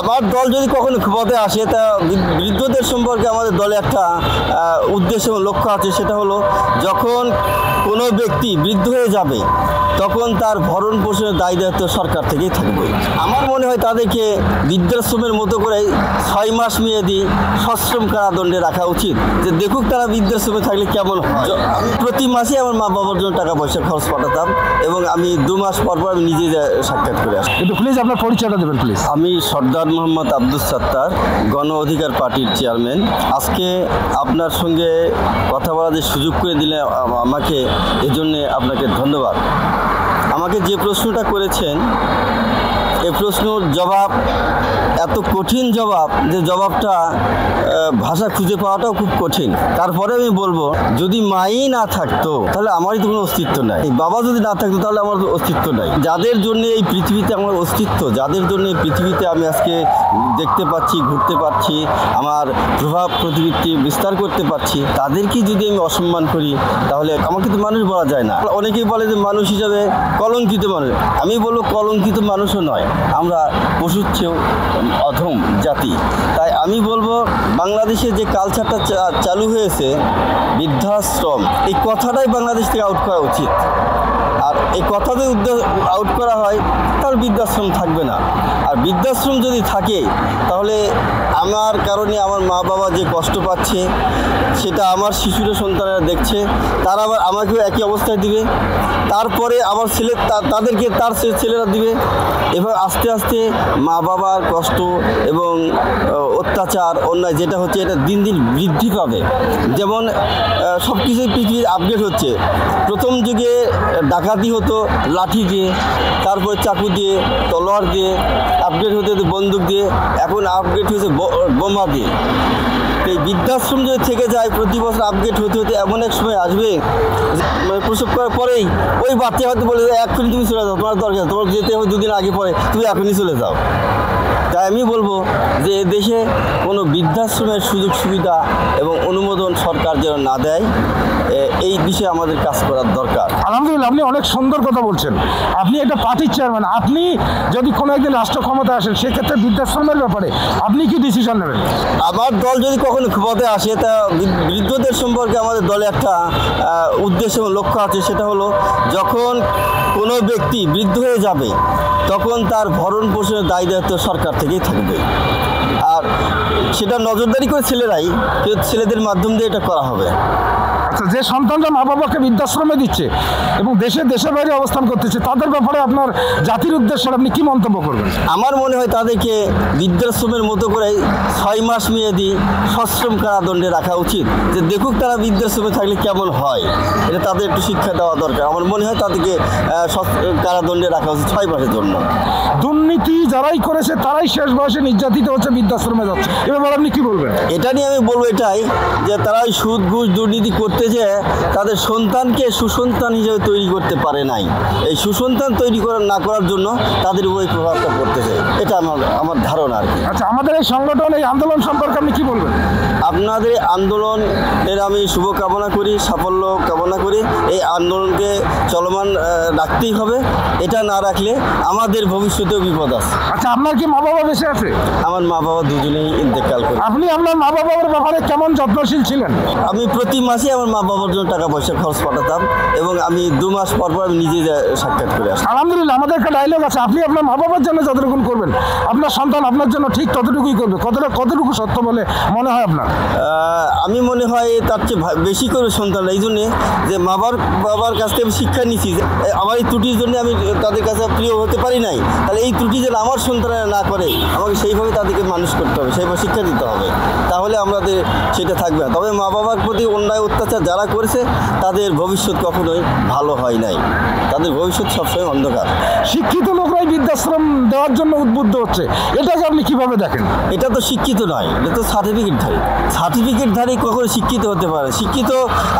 আমার দল যদি কখনো ক্ষমতায় আসে, তা বৃদ্ধদের সম্পর্কে আমাদের দলে একটা উদ্দেশ্য এবং লক্ষ্য আছে। সেটা হলো, যখন কোনো ব্যক্তি বৃদ্ধ হয়ে যাবে তখন তার ভরণ পোষণের দায় দায়িত্ব সরকার থেকেই থাকবে। আমার মনে হয় তাদেরকে বৃদ্ধাশ্রমের মতো করে 6 মাস মেয়াদি সশ্রম কারাদণ্ডে রাখা উচিত, যে দেখুক তারা বৃদ্ধাশ্রমে থাকলে কেমন হয়। প্রতি মাসে আমার মা বাবার জন্য টাকা পয়সা খরচ পাঠাতাম এবং আমি 2 মাস পর পর আমি নিজে সাক্ষাৎ করে আসি। একটু প্লিজ আপনার পরিচয়টা দেবেন প্লিজ। আমি সর্দার মোহাম্মদ আব্দুস সাত্তার, গণ অধিকার পার্টির চেয়ারম্যান। আজকে আপনার সঙ্গে কথা বলার যে সুযোগ করে দিলে আমাকে, এজন্য আপনাকে ধন্যবাদ। আমাকে যে প্রশ্নটা করেছেন, এই প্রশ্নের জবাব এত কঠিন জবাব যে জবাবটা ভাষা খুঁজে পাওয়াটাও খুব কঠিন। তারপরে আমি বলবো, যদি মাই না থাকতো তাহলে আমারই তো কোনো অস্তিত্ব নাই। বাবা যদি না থাকতো তাহলে আমার অস্তিত্ব নাই। যাদের জন্য এই পৃথিবীতে আমার অস্তিত্ব, যাদের জন্য এই পৃথিবীতে আমি আজকে দেখতে পাচ্ছি, ঘুরতে পারছি, আমার প্রভাব প্রতিপত্তি বিস্তার করতে পারছি, তাদেরকে যদি আমি অসম্মান করি তাহলে আমাকে তো মানুষ বলা যায় না। অনেকেই বলে যে মানুষ হিসাবে কলঙ্কিত মানুষ। আমি বলবো কলঙ্কিত মানুষও নয়, আমরা পশুর চেয়েও অধম জাতি। তাই আমি বলবো, বাংলাদেশে যে কালচারটা চালু হয়েছে বৃদ্ধাশ্রম, এই কথাটাই বাংলাদেশ থেকে আউট করা উচিত। আর এই কথা যদি আউট করা হয় তাহলে বৃদ্ধাশ্রম থাকবে না। আর বৃদ্ধাশ্রম যদি থাকে তাহলে আমার কারণে আমার মা বাবা যে কষ্ট পাচ্ছে সেটা আমার শিশুরা সন্তানেরা দেখছে, তারা আবার আমাকেও একই অবস্থায় দিবে, তারপরে আমার ছেলে তাদেরকে তার ছেলেরা দিবে। এবার আস্তে আস্তে মা বাবার কষ্ট এবং অত্যাচার, অন্যায় যেটা হচ্ছে, এটা দিন দিন বৃদ্ধি পাবে। যেমন সব কিছুই পৃথিবীর আপডেট হচ্ছে। প্রথম যুগে ডাকাতি হতো লাঠি দিয়ে, তারপর চাকু দিয়ে, তলোয়ার দিয়ে, আপডেট হতে হতো বন্দুক দিয়ে, এখন আপডেট হয়েছে বোমা দিয়ে। এই বৃদ্ধাশ্রম যদি থেকে যায়, প্রতি বছর আপডেট হতে হতে এমন এক সময় আসবে, প্রসব করার পরেই ওই বাচ্চা হয়তো বলে, এক্ষুনি তুমি চলে যাও, তোমার দরকার, তোমার যেতে হবে 2 দিন আগে পরে, তুমি এখনই চলে যাও। তাই আমি বলবো যে দেশে কোনো বৃদ্ধাশ্রমের সুযোগ সুবিধা এবং অনুমোদন সরকার যেন না দেয়, এই বিষয়ে আমাদের কাজ করার দরকার। আলহামদুলিল্লাহ, আপনি অনেক সুন্দর কথা বলছেন। আপনি একটা পার্টির চেয়ারম্যান, আপনি যদি কোনো একদিন রাষ্ট্র ক্ষমতায় আসেন, সেক্ষেত্রে বৃদ্ধাশ্রমের ব্যাপারে আপনি কি ডিসিশন নেবেন? আমার দল যদি কখনো ক্ষমতায় আসে, তা বৃদ্ধদের সম্পর্কে আমাদের দলে একটা উদ্দেশ্য এবং লক্ষ্য আছে। সেটা হলো, যখন কোনো ব্যক্তি বৃদ্ধ হয়ে যাবে তখন তার ভরণ পোষণের দায় দায়িত্ব সরকার থেকেই থাকবে। আর সেটা নজরদারি করে ছেলেদের মাধ্যম দিয়ে এটা করা হবে। আচ্ছা, যে সন্তানরা মা বাবাকে বৃদ্ধাশ্রমে দিচ্ছে এবং দেশের বাইরে অবস্থান করতেছে, তাদের ব্যাপারে আপনার জাতির উদ্দেশ্যে আপনি কি মন্তব্য করবেন? আমার মনে হয় তাদেরকে বৃদ্ধাশ্রমের মতো করে 6 মাস মেয়াদি সশ্রম কারাদণ্ডে রাখা উচিত, যে দেখুক তারা বৃদ্ধাশ্রমে থাকলে কেমন হয়। এটা তাদের একটু শিক্ষা দেওয়া দরকার। আমার মনে হয় তাদেরকে কারাদণ্ডে রাখা উচিত 6 মাসের জন্য। দুর্নীতি যারাই করেছে তারাই শেষ বয়সে নির্যাতিত হচ্ছে, বৃদ্ধাশ্রমে যাচ্ছে, এবার আপনি কি বলবেন? এটা নিয়ে আমি বলবো এটাই, যে তারা সুদ ঘুষ দুর্নীতি করতে যে তাদের সন্তানকে সুসন্তান হিসেবে তৈরি করতে পারে নাই। এই সুসন্তান তৈরি না করার জন্য তাদের উপর প্রভাবটা পড়তেছে, এটা আমার ধারণা আর কি। আচ্ছা, আমাদের এই সংগঠন, এই আন্দোলন সম্পর্কে আপনি কি বলবেন? আপনাদের আন্দোলনের আমি শুভকামনা করি, সাফল্য কামনা করি। এই আন্দোলনকে চলমান রাখতেই হবে, এটা না রাখলে আমাদের ভবিষ্যতেও বিপদ আছে। আচ্ছা, আপনার কি মা বাবা বেঁচে আছে? আমার মা বাবা দুজনেই ইন্তেকাল করে। আপনি আপনার মা বাবার ব্যাপারে কেমন যত্নশীল ছিলেন? আমি প্রতি মাসে আমার মা বাবার জন্য টাকা পয়সা খরচ পাঠাতাম এবং আমি 2 মাস পর পর আমি নিজে সাক্ষাৎ করে আসি। আলহামদুলিল্লাহ, আমাদের একটা ডায়লগ আছে, আপনি আপনার মা বাবার জন্য যতটুকু করবেন, আপনার সন্তান আপনার জন্য ঠিক ততটুকুই করবে। কতটুকু সত্য বলে মনে হয় আপনার? আমি মনে হয় তার চেয়ে বেশি করে সন্তান, এই জন্যে যে বাবার কাছ থেকে আমি শিক্ষা নিচ্ছি, আমার এই ত্রুটির জন্য আমি তাদের কাছে প্রিয় হতে পারি নাই। তাহলে এই ত্রুটি যেন আমার সন্তানেরা না করে, আমাকে সেইভাবে তাদেরকে মানুষ করতে হবে, সেইভাবে শিক্ষা দিতে হবে, তাহলে আমাদের সেটা থাকবে না। তবে মা বাবার প্রতি অন্যায় অত্যাচার যারা করেছে তাদের ভবিষ্যৎ কখনোই ভালো হয় নাই, তাদের ভবিষ্যৎ সবসময় অন্ধকার। শিক্ষিত লোকরাই বৃদ্ধাশ্রম দেওয়ার জন্য উদ্বুদ্ধ হচ্ছে, এটাকে আপনি কিভাবে দেখেন? এটা তো শিক্ষিত নয়, এটা তো সার্টিফিকেটধারী কখনো শিক্ষিত হতে পারে? শিক্ষিত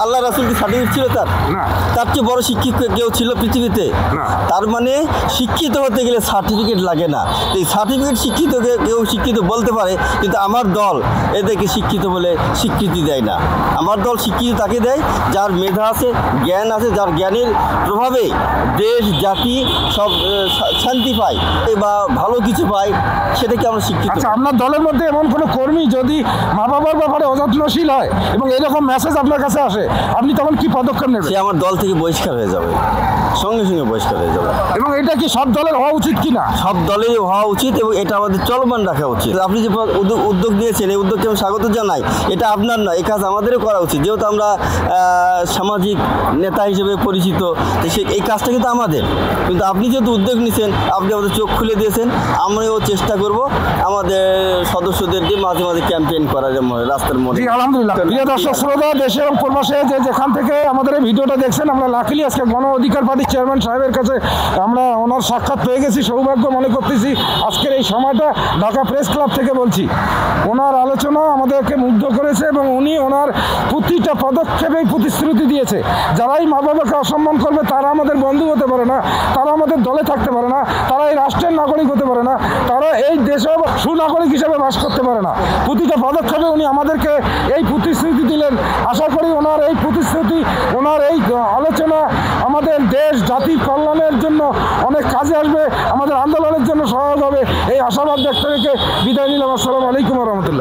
আল্লাহ রাসূল কি সার্টিফিকেট ছিল তার? না। তার চেয়ে বড় শিক্ষিত কেউ ছিল পৃথিবীতে? না। তার মানে শিক্ষিত হতে গেলে সার্টিফিকেট লাগে না। এই সার্টিফিকেট শিক্ষিত কেউ শিক্ষিত বলতে পারে, কিন্তু আমার দল এদেরকে শিক্ষিত বলে স্বীকৃতি দেয় না। আমার দল শিক্ষিত তাকে ফাঁকি দেয়, যার মেধা আছে, জ্ঞান আছে, যার জ্ঞানের প্রভাবে দেশ জাতি সব শান্তি পায় বা ভালো কিছু পায়, সেটাকে আমরা শিক্ষিত। আচ্ছা, আপনার দলের মধ্যে এমন কোনো কর্মী যদি মা বাবার ব্যাপারে অযত্নশীল হয় এবং এরকম মেসেজ আপনার কাছে আসে, আপনি তখন কি পদক্ষেপ নেবেন? সে আমার দল থেকে বহিষ্কার হয়ে যাবে, সঙ্গে সঙ্গে বহিষ্কার হয়ে যাবে। এবং এটা কি সব দলের হওয়া উচিত কিনা? সব দলেরই হওয়া উচিত এবং এটা আমাদের চলমান রাখা উচিত। আপনি যে উদ্যোগ নিয়েছেন, এই উদ্যোগকে আমি স্বাগত জানাই। এটা আপনার না, এই কাজ আমাদেরও করা উচিত, যেহেতু আমরা সামাজিক নেতা হিসেবে পরিচিত, এই কাজটা কিন্তু আমাদের। কিন্তু আপনি যেহেতু উদ্যোগ নিয়েছেন, আপনি আমাদের চোখ খুলে দিয়েছেন। আমরাও চেষ্টা করব আমাদের সদস্যদের দিয়ে মাঝে মাঝে ক্যাম্পেইন করার রাস্তার মধ্যে। জি, আলহামদুলিল্লাহ। প্রিয় দর্শক শ্রোতা, দেশে এবং প্রবাসে যে যেখান থেকে আমাদের এই ভিডিওটা দেখছেন, আমরা লাকিলি আজকে গণ অধিকার পার্টির চেয়ারম্যান সাহেবের কাছে আমরা ওনার সাক্ষাৎ পেয়ে গেছি। সৌভাগ্য মনে করতেছি আজকের এই সময়টা ঢাকা প্রেস ক্লাব থেকে বলছি। ওনার আলোচনা আমাদেরকে মুগ্ধ করেছে এবং উনি ওনার প্রতিটা পদক্ষেপেই প্রতিশ্রুতি দিয়েছে। যারাই মা বাবাকে অসম্মান করবে তারা আমাদের বন্ধু হতে পারে না, তারা আমাদের দলে থাকতে পারে না, তারা এই রাষ্ট্রের নাগরিক হতে পারে না, তারা এই দেশেও সুনাগরিক হিসেবে বাস করতে পারে না। প্রতিটা পদক্ষেপে উনি আমাদেরকে এই প্রতিশ্রুতি দিলেন। আশা করি ওনার এই প্রতিশ্রুতি, ওনার এই আলোচনা আমাদের দেশ জাতির কল্যাণের জন্য অনেক কাজে আসবে, আমাদের আন্দোলনের জন্য সহায়ক হবে। এই আশাবাদ ব্যক্ত রেখে বিদায় নিলাম। আসসালামু আলাইকুম ওয়া রাহমাতুল্লাহ।